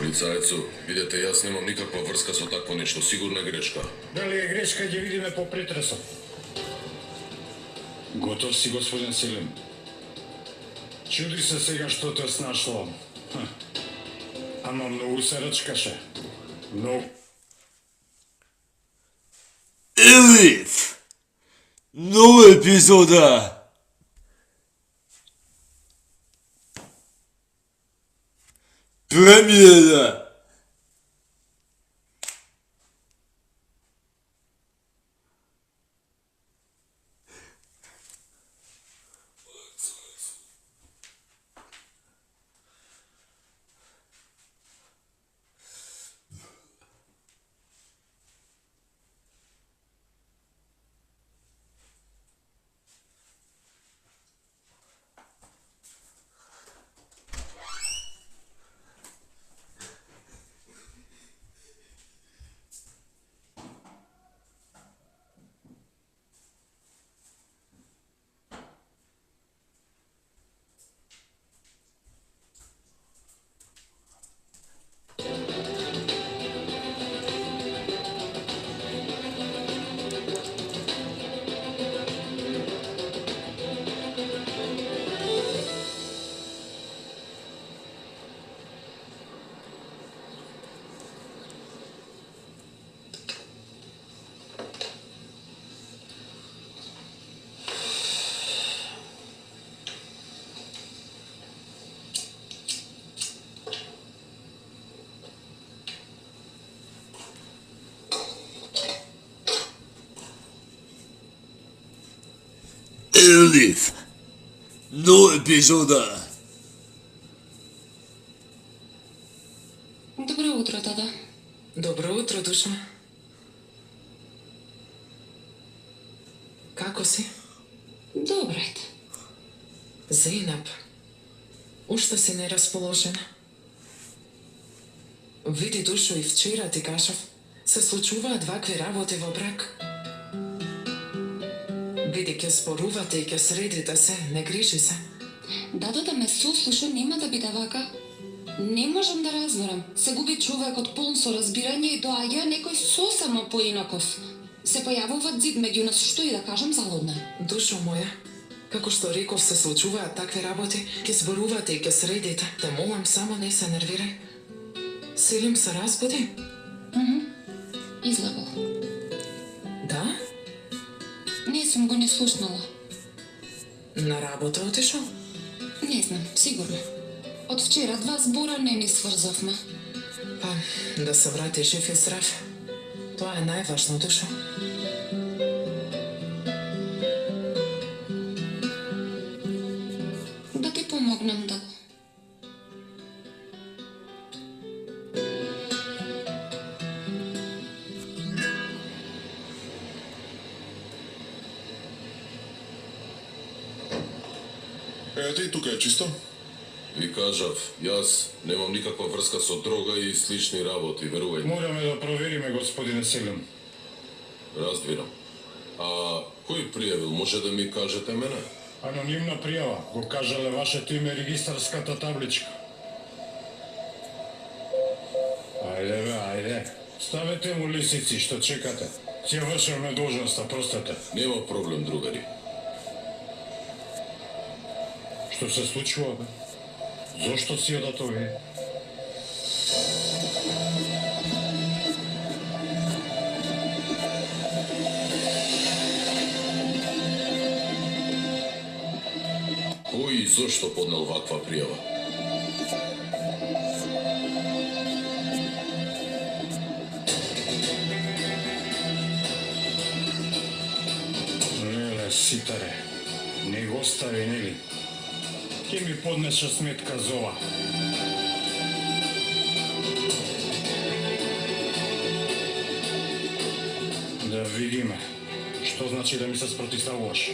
Полицајцу, видете, јас немам никаква врска со такво нешто, сигурна грешка. Дали е грешка, ќе видиме по претресот. Готов си, господин Селим? Чуди се сега што те снашло. Ама многу се рачкаше. Многу. Елиф! Нова епизода! Премиера! Елиф! Нова епизода! Добро утро, тата. Добро утро, душа. Како си? Добро ете. Зейнаб, уште си нерасположена. Види, душо, и вчера ти кажав, се случуваат вакви работи во брак. Види, ќе спорувате и ќе средите се, не грижи се. Дадата ме сослуша, нема да биде вака. Не можам да разберам. Се губи човекот полн со разбирање и доаѓа некој сосема поинаков. Се појавуваат зид меѓу нас, што и да кажам, залудна. Душо моја, како што реков, се случуваат такви работи, ќе зборувате и ќе средите. Те молам, само не се нервирај. Селим се разбуди? Излегол. Да? Не сум го не слушнала. На работа отишол? Не знам, сигурно. Од вчера 2 збора не ни сврзавме. Па, да се врати жив и здрав. Тоа е најважно, душо. Да ти помогнам да го. Ете и тука е чисто. Ви кажав, јас немам никаква врска со дрога и слични работи, верувај. Мораме да провериме, господине Селим. Разбирам. А кој пријавил, може да ми кажете мене? Анонимна пријава, го кажале вашето име регистарската табличка. Ајде бе, ајде. Ставете му лисици, што чекате. Ќе вршиме должноста, простете. Нема проблем, другари. Што се случува, бе? Зошто си одат овие? Кој и зошто поднел ваква пријава? Леле, ситаре, не го остави, нели? Ке ми поднесе сметка за ова. Да видиме, што значи да ми се спротивставуваш.